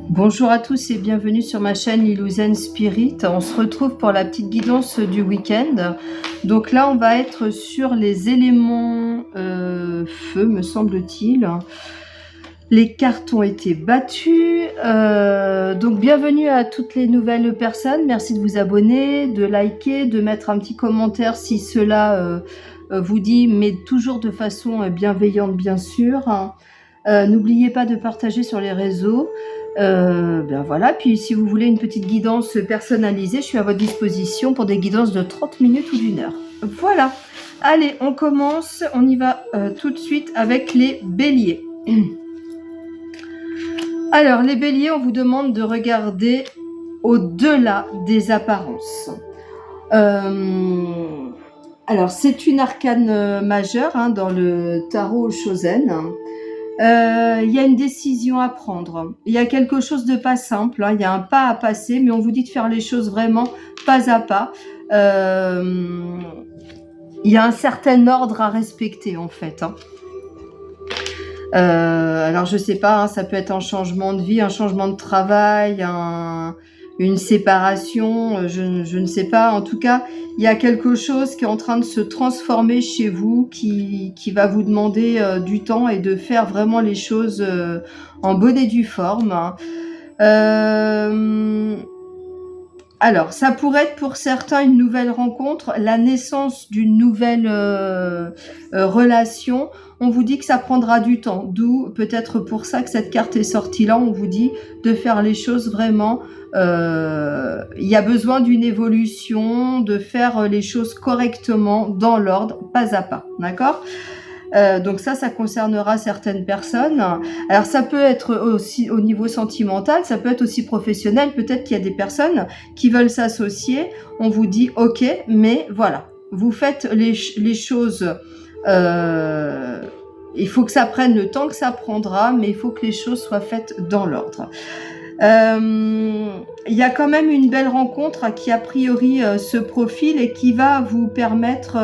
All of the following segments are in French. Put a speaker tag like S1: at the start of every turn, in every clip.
S1: Bonjour à tous et bienvenue sur ma chaîne Illusion Spirit. On se retrouve pour la petite guidance du week-end. Donc là, on va être sur les éléments feu, me semble-t-il. Les cartes ont été battues. Donc bienvenue à toutes les nouvelles personnes. Merci de vous abonner, de liker, de mettre un petit commentaire si cela vous dit, mais toujours de façon bienveillante bien sûr. N'oubliez pas de partager sur les réseaux. Ben voilà, puis si vous voulez une petite guidance personnalisée, je suis à votre disposition pour des guidances de 30 minutes ou d'1 heure. Voilà, allez, on commence, on y va tout de suite avec les béliers. Alors, les béliers, on vous demande de regarder au-delà des apparences. Alors, c'est une arcane majeure dans le tarot Chosen. Il y a une décision à prendre. Il y a quelque chose de pas simple. Il y a un pas à passer, mais on vous dit de faire les choses vraiment pas à pas. Il y a un certain ordre à respecter en fait. Alors je sais pas, ça peut être un changement de vie, un changement de travail, une séparation, je ne sais pas. En tout cas, il y a quelque chose qui est en train de se transformer chez vous, qui va vous demander du temps et de faire vraiment les choses en bonne et due forme. Alors, ça pourrait être pour certains une nouvelle rencontre, la naissance d'une nouvelle relation. On vous dit que ça prendra du temps, d'où peut-être pour ça que cette carte est sortie là. On vous dit de faire les choses vraiment. Il y a besoin d'une évolution, de faire les choses correctement, dans l'ordre, pas à pas, d'accord ? Donc ça concernera certaines personnes. Alors ça peut être aussi au niveau sentimental, ça peut être aussi professionnel. Peut-être qu'il y a des personnes qui veulent s'associer. On vous dit ok, mais voilà, vous faites les choses. Il faut que ça prenne le temps que ça prendra, mais il faut que les choses soient faites dans l'ordre. Il y a quand même une belle rencontre qui a priori se profile et qui va vous permettre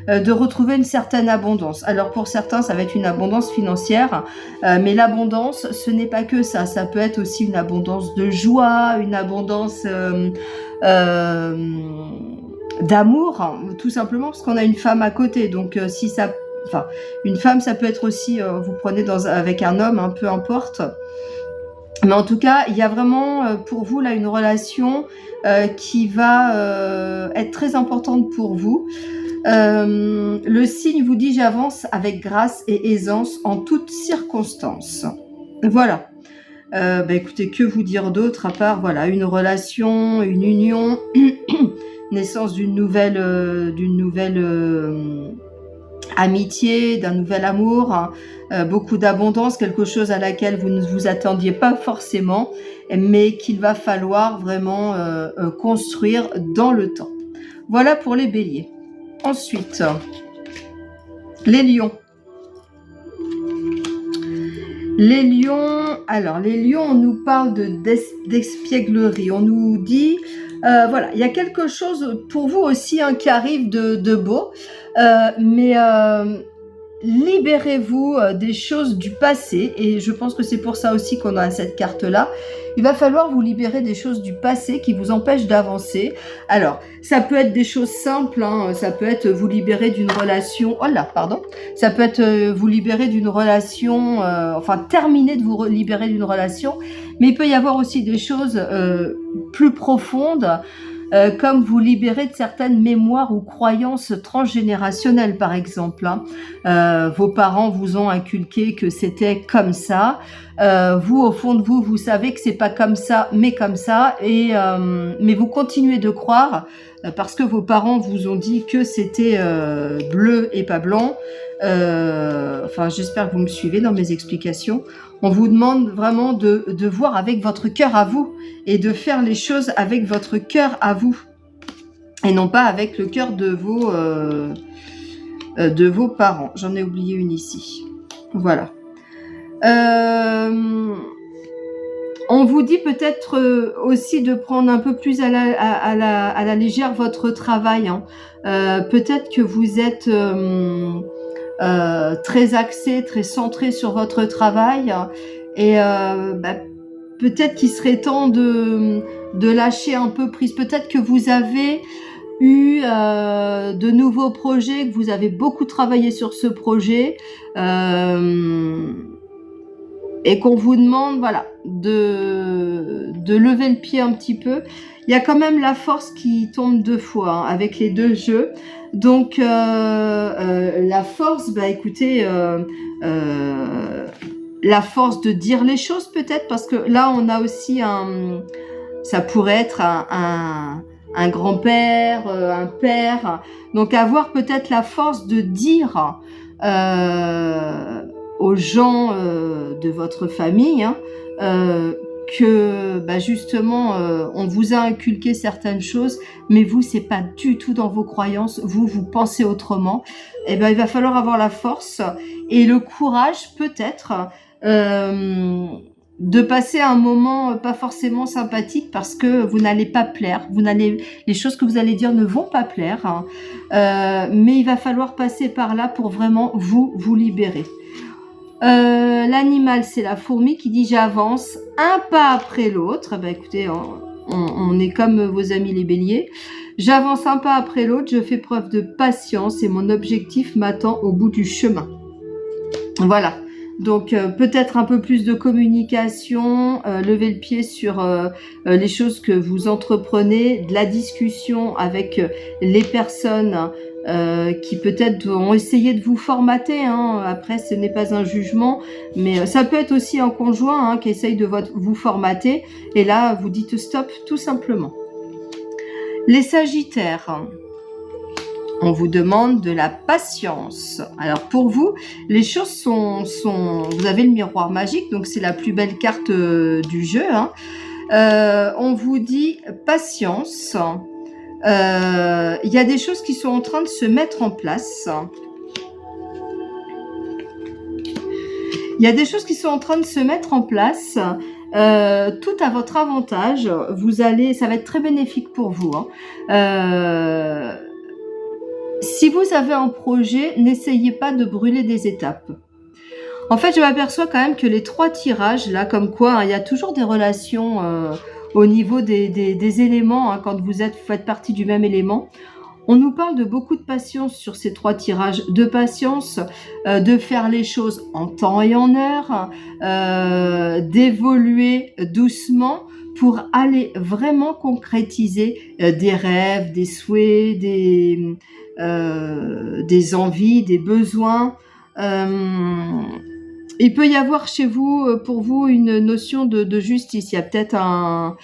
S1: de retrouver une certaine abondance. Alors pour certains ça va être une abondance financière, mais l'abondance ce n'est pas que ça, ça peut être aussi une abondance de joie, une abondance d'amour, tout simplement parce qu'on a une femme à côté. Donc si ça, enfin une femme ça peut être aussi, vous prenez avec un homme, peu importe. Mais en tout cas, il y a vraiment pour vous là une relation qui va être très importante pour vous. Le signe vous dit j'avance avec grâce et aisance en toutes circonstances. Voilà. Écoutez, que vous dire d'autre à part voilà une relation, une union, naissance d'une nouvelle amitié, d'un nouvel amour, beaucoup d'abondance, quelque chose à laquelle vous ne vous attendiez pas forcément, mais qu'il va falloir vraiment construire dans le temps. Voilà pour les béliers. Ensuite, les lions. Les lions, alors les lions, on nous parle d'espièglerie, on nous dit, voilà, il y a quelque chose pour vous aussi qui arrive de beau, mais libérez-vous des choses du passé, et je pense que c'est pour ça aussi qu'on a cette carte-là. Il va falloir vous libérer des choses du passé qui vous empêchent d'avancer. Alors, ça peut être des choses simples, ça peut être vous libérer d'une relation, ça peut être vous libérer d'une relation, terminer de vous libérer d'une relation, mais il peut y avoir aussi des choses plus profondes, comme vous libérer de certaines mémoires ou croyances transgénérationnelles par exemple. Vos parents vous ont inculqué que c'était comme ça. Vous, au fond de vous, vous savez que c'est pas comme ça, mais comme ça, mais vous continuez de croire parce que vos parents vous ont dit que c'était bleu et pas blanc. J'espère que vous me suivez dans mes explications. On vous demande vraiment de voir avec votre cœur à vous et de faire les choses avec votre cœur à vous et non pas avec le cœur de vos parents. J'en ai oublié une ici. Voilà. On vous dit peut-être aussi de prendre un peu plus à la légère votre travail. Peut-être que vous êtes très axé, très centré sur votre travail et peut-être qu'il serait temps de lâcher un peu prise. Peut-être que vous avez eu de nouveaux projets, que vous avez beaucoup travaillé sur ce projet et qu'on vous demande voilà, de lever le pied un petit peu. Il y a quand même la force qui tombe 2 fois hein, avec les 2 jeux. Donc la force, bah écoutez, la force de dire les choses peut-être, parce que là on a aussi ça pourrait être un grand-père, un père. Donc avoir peut-être la force de dire aux gens de votre famille hein, que bah justement on vous a inculqué certaines choses, mais vous c'est pas du tout dans vos croyances, vous pensez autrement. Et ben il va falloir avoir la force et le courage peut-être de passer un moment pas forcément sympathique parce que vous n'allez pas plaire, les choses que vous allez dire ne vont pas plaire, hein. Mais il va falloir passer par là pour vraiment vous libérer. L'animal, c'est la fourmi qui dit j'avance un pas après l'autre. Ben écoutez, on est comme vos amis les béliers. J'avance un pas après l'autre, je fais preuve de patience et mon objectif m'attend au bout du chemin. Voilà. Donc peut-être un peu plus de communication, lever le pied sur les choses que vous entreprenez, de la discussion avec les personnes qui peut-être ont essayé de vous formater. Hein. Après, ce n'est pas un jugement, mais ça peut être aussi un conjoint hein, qui essaye de vous formater. Et là, vous dites stop, tout simplement. Les Sagittaires. On vous demande de la patience. Alors pour vous, les choses sont... Vous avez le miroir magique, donc c'est la plus belle carte du jeu. Hein. On vous dit patience. Il y a des choses qui sont en train de se mettre en place. Il y a des choses qui sont en train de se mettre en place. Tout à votre avantage. Ça va être très bénéfique pour vous. Hein. Si vous avez un projet, n'essayez pas de brûler des étapes. En fait, je m'aperçois quand même que les 3 tirages, là, comme quoi, hein, il y a toujours des relations au niveau des éléments, hein, quand vous faites partie du même élément. On nous parle de beaucoup de patience sur ces 3 tirages, de patience, de faire les choses en temps et en heure, d'évoluer doucement pour aller vraiment concrétiser des rêves, des souhaits, des envies, des besoins. Il peut y avoir chez vous, pour vous, une notion de justice. Il y a peut-être un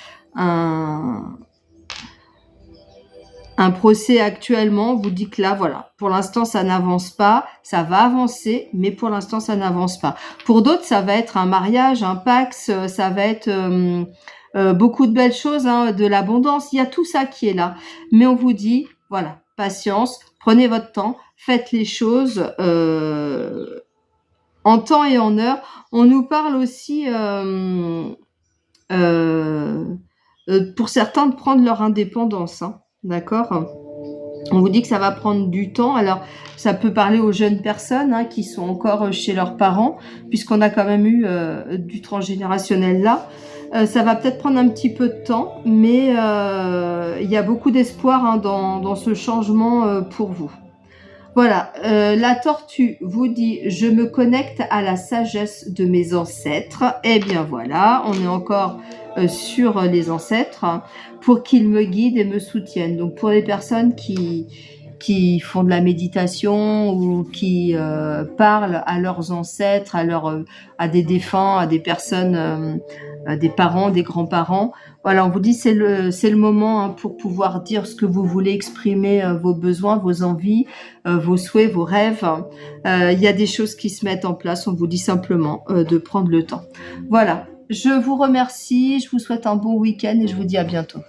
S1: procès actuellement. Vous dites que là, voilà, pour l'instant, ça n'avance pas. Ça va avancer, mais pour l'instant, ça n'avance pas. Pour d'autres, ça va être un mariage, un pax, ça va être beaucoup de belles choses, hein, de l'abondance. Il y a tout ça qui est là. Mais on vous dit, voilà, patience, prenez votre temps, faites les choses en temps et en heure. On nous parle aussi, pour certains, de prendre leur indépendance. Hein, d'accord ? On vous dit que ça va prendre du temps. Alors, ça peut parler aux jeunes personnes hein, qui sont encore chez leurs parents, puisqu'on a quand même eu du transgénérationnel là. Ça va peut-être prendre un petit peu de temps, mais il y a beaucoup d'espoir hein, dans ce changement pour vous. Voilà, la tortue vous dit « Je me connecte à la sagesse de mes ancêtres ». Eh bien voilà, on est encore sur les ancêtres hein, pour qu'ils me guident et me soutiennent. Donc pour les personnes qui font de la méditation ou qui parlent à leurs ancêtres, à des défunts, à des personnes, des parents, des grands-parents. Voilà, on vous dit c'est le moment hein, pour pouvoir dire ce que vous voulez, exprimer vos besoins, vos envies, vos souhaits, vos rêves. Il y a des choses qui se mettent en place, on vous dit simplement de prendre le temps. Voilà, je vous remercie, je vous souhaite un bon week-end et je vous dis à bientôt.